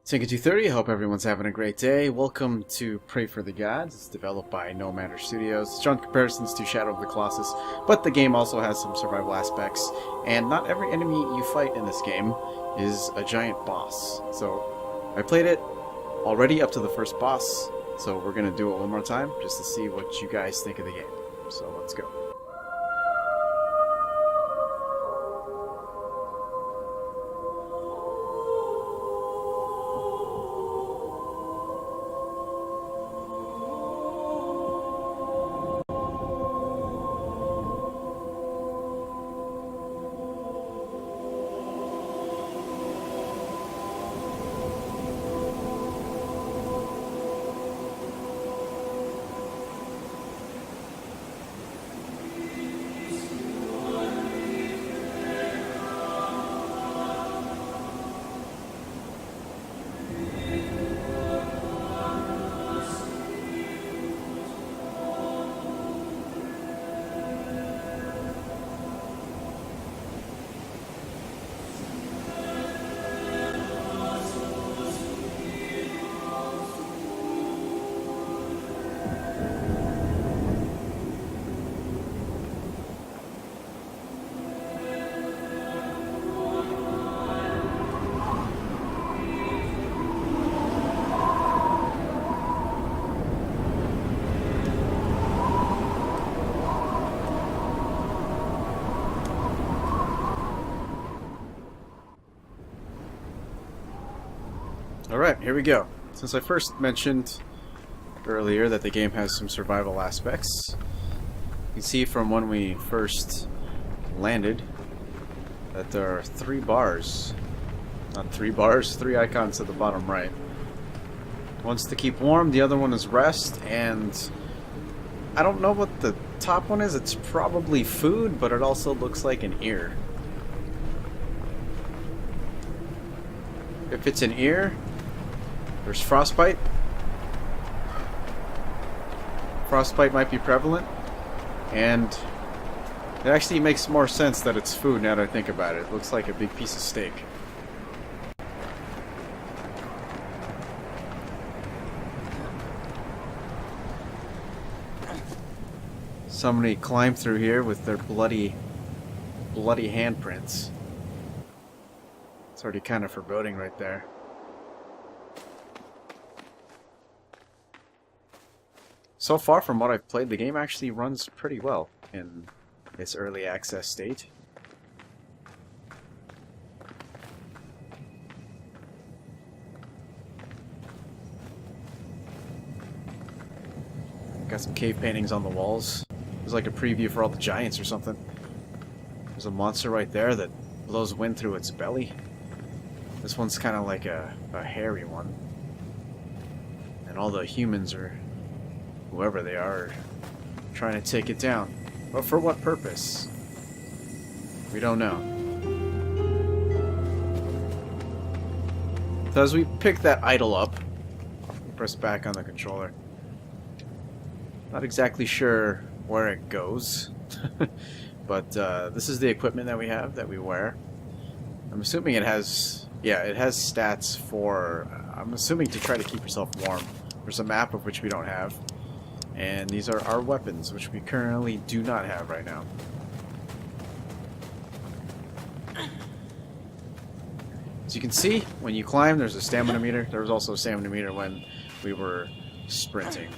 Tinker230, hope everyone's having a great day. Welcome to Pray for the Gods. It's developed by No Matter Studios. It's drawn comparisons to Shadow of the Colossus, but the game also has some survival aspects, and not every enemy you fight in this game is a giant boss. So, I played it already up to the first boss, so we're going to do it one more time, just to see what you guys think of the game. So, let's go. Alright, here we go. Since I first mentioned earlier that the game has some survival aspects, you can see from when we first landed that there are three bars. Not three bars, three icons at the bottom right. One's to keep warm, the other one is rest, and I don't know what the top one is. It's probably food, but it also looks like an ear. If it's an ear, there's frostbite. Frostbite might be prevalent, and it actually makes more sense that it's food now that I think about it. It looks like a big piece of steak. Somebody climbed through here with their bloody handprints. It's already kind of foreboding right there. So far from what I've played, the game actually runs pretty well in its early access state. Got some cave paintings on the walls. There's like a preview for all the giants or something. There's a monster right there that blows wind through its belly. This one's kind of like a hairy one. And all the humans are, whoever they are, trying to take it down. But for what purpose? We don't know. So as we pick that idol up, press back on the controller. Not exactly sure where it goes. But this is the equipment that we have, that we wear. I'm assuming it has, yeah, it has stats for, I'm assuming to try to keep yourself warm. There's a map of which we don't have. And these are our weapons, which we currently do not have right now. As you can see, when you climb, there's a stamina meter. There was also a stamina meter when we were sprinting.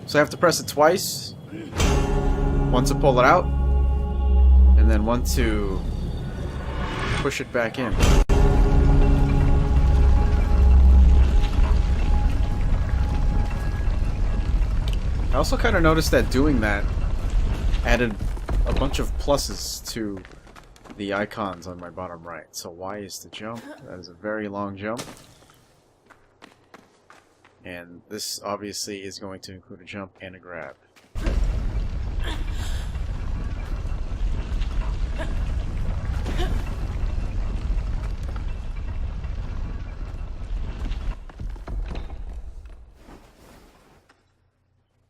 So I have to press it twice. One to pull it out, and then one to push it back in. I also kind of noticed that doing that added a bunch of pluses to the icons on my bottom right. So Y is to jump. That is a very long jump. And this obviously is going to include a jump and a grab.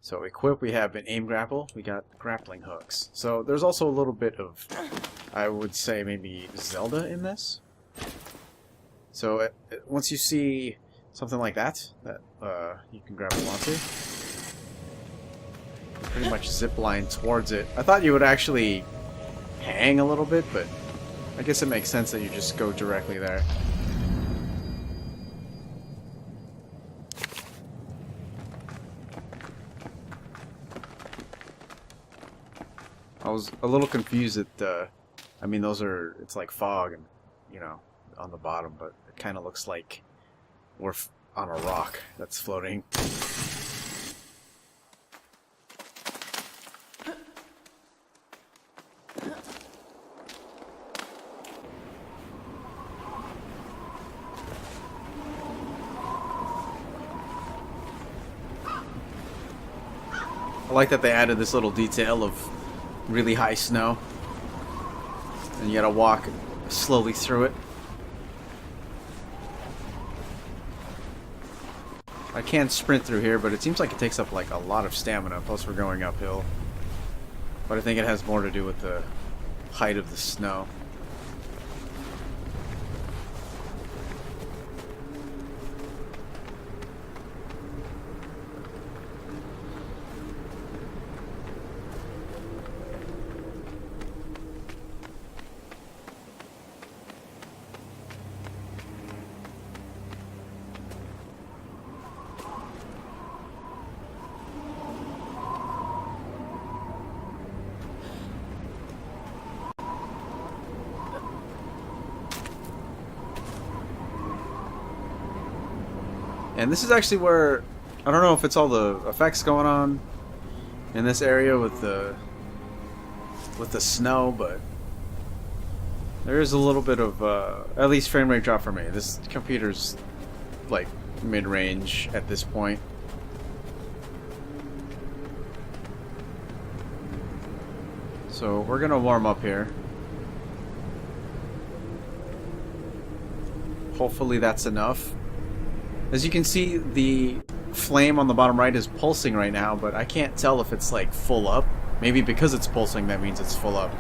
So equip, we have an aim grapple, we got grappling hooks. So there's also a little bit of, I would say, maybe Zelda in this. So once you see something like that you can grab onto, pretty much zip line towards it. I thought you would actually hang a little bit, but I guess it makes sense that you just go directly there. I was a little confused at I mean, it's like fog and, you know, on the bottom, but it kind of looks like we're on a rock that's floating. I like that they added this little detail of really high snow, and you gotta walk slowly through it. I can sprint through here, but it seems like it takes up like a lot of stamina, plus we're going uphill. But I think it has more to do with the height of the snow. And this is actually where, I don't know if it's all the effects going on in this area with the snow, but there is a little bit of at least frame rate drop for me. This computer's like mid-range at this point. So we're gonna warm up here. Hopefully that's enough. As you can see, the flame on the bottom right is pulsing right now, but I can't tell if it's like full up. Maybe because it's pulsing, that means it's full up.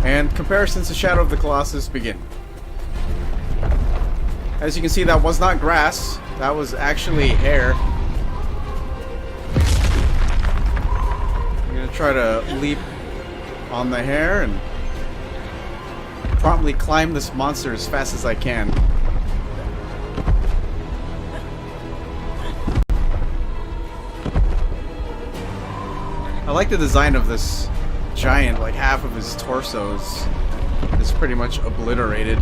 And comparisons to Shadow of the Colossus begin. As you can see, that was not grass. That was actually hair. I'm gonna try to leap on the hair and promptly climb this monster as fast as I can. I like the design of this giant. Like half of his torso is pretty much obliterated.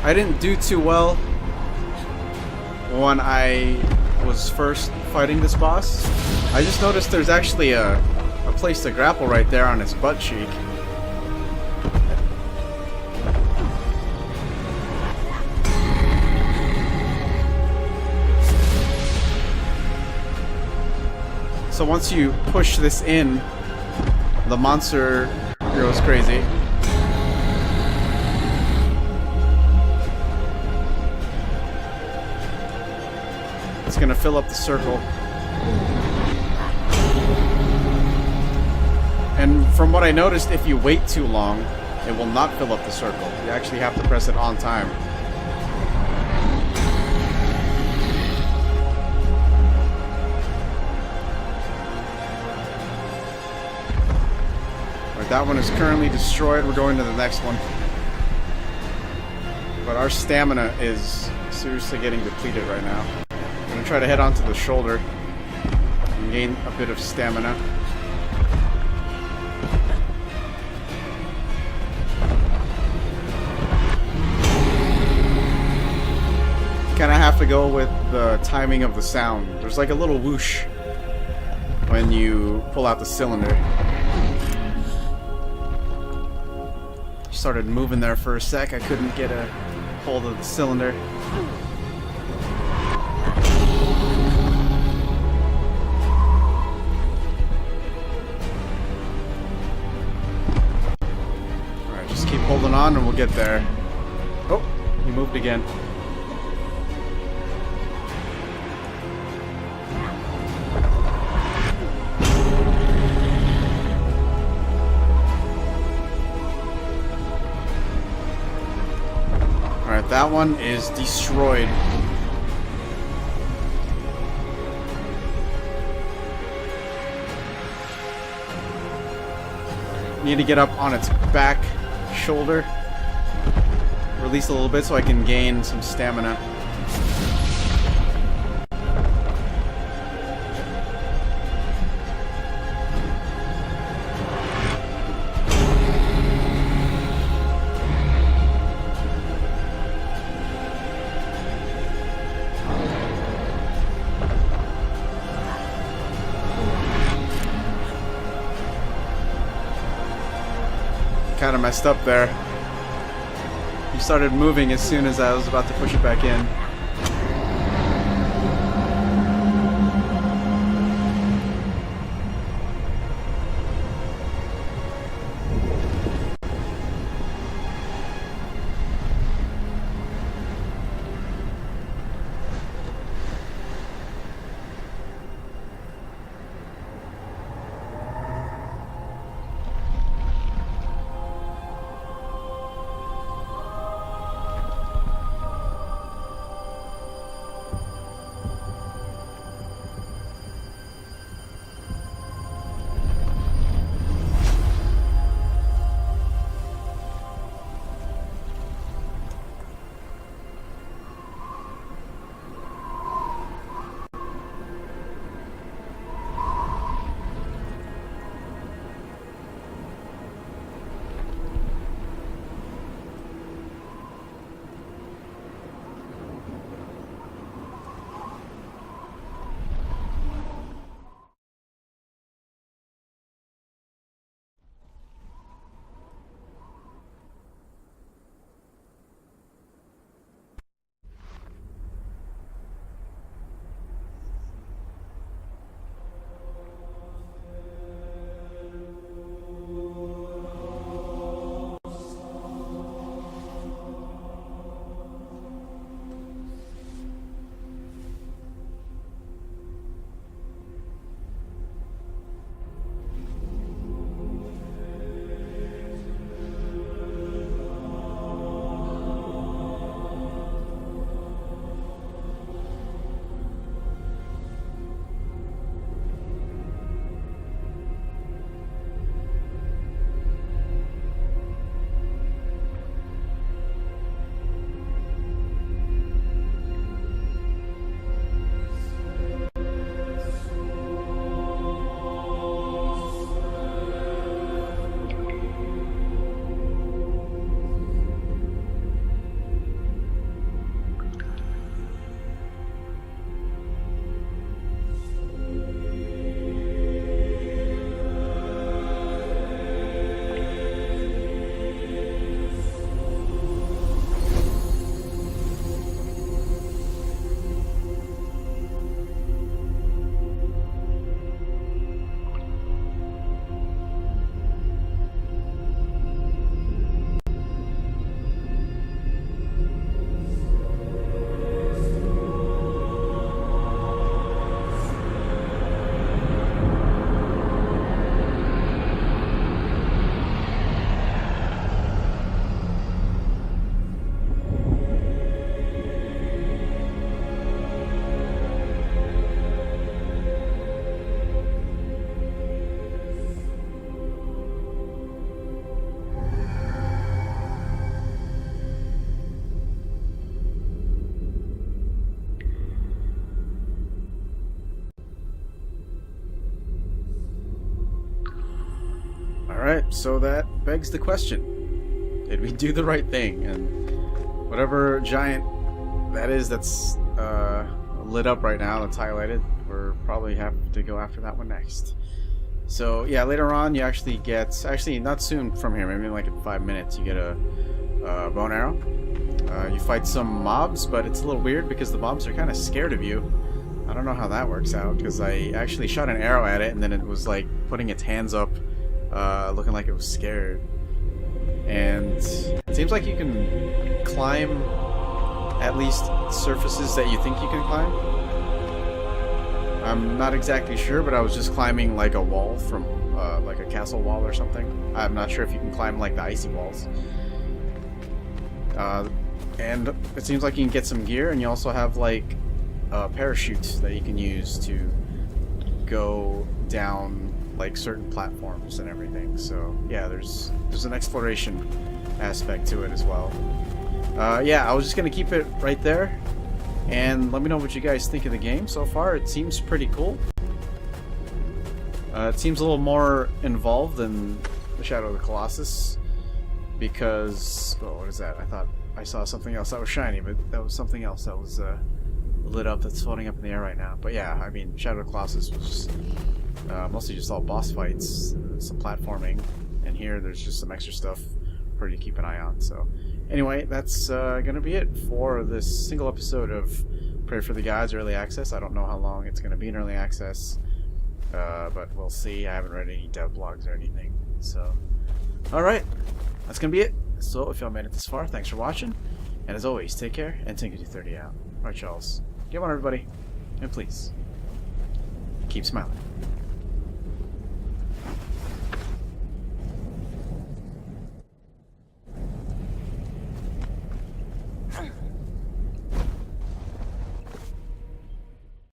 I didn't do too well when I was first fighting this boss. I just noticed there's actually a place to grapple right there on his butt cheek. So once you push this in, the monster goes crazy. It's gonna fill up the circle. And from what I noticed, if you wait too long, it will not fill up the circle. You actually have to press it on time. That one is currently destroyed. We're going to the next one. But our stamina is seriously getting depleted right now. I'm going to try to head onto the shoulder and gain a bit of stamina. Kind of have to go with the timing of the sound. There's like a little whoosh when you pull out the cylinder. Started moving there for a sec. I couldn't get a hold of the cylinder. Alright, just keep holding on and we'll get there. Oh, he moved again. Alright, that one is destroyed. Need to get up on its back shoulder. Release a little bit so I can gain some stamina. Kind of messed up there. He started moving as soon as I was about to push it back in. Alright, so that begs the question. Did we do the right thing? And whatever giant that is that's lit up right now, that's highlighted, we'll probably have to go after that one next. So yeah, later on you actually get, actually not soon from here, maybe like in 5 minutes, you get a bow and arrow. You fight some mobs, but it's a little weird because the mobs are kind of scared of you. I don't know how that works out, because I actually shot an arrow at it and then it was like putting its hands up, looking like it was scared. And it seems like you can climb at least surfaces that you think you can climb. I'm not exactly sure, but I was just climbing like a wall from like a castle wall or something. I'm not sure if you can climb like the icy walls. And it seems like you can get some gear, and you also have like a parachute that you can use to go down like certain platforms and everything. So yeah, there's an exploration aspect to it as well. Yeah, I was just gonna keep it right there, and let me know what you guys think of the game so far. It seems pretty cool. It seems a little more involved than the Shadow of the Colossus, because what is that? I thought I saw something else that was shiny, but that was something else that was lit up, that's floating up in the air right now. But yeah, I mean, Shadow of the Colossus was just, mostly just all boss fights, some platforming, and here there's just some extra stuff for you to keep an eye on. So anyway, that's gonna be it for this single episode of Praey for the Gods Early Access. I don't know how long it's gonna be in Early Access, but we'll see. I haven't read any dev blogs or anything. So alright, that's gonna be it. So if y'all made it this far, thanks for watching, and as always, take care, and Tinker230 out. Alright, Charles. Get one, everybody, and please keep smiling.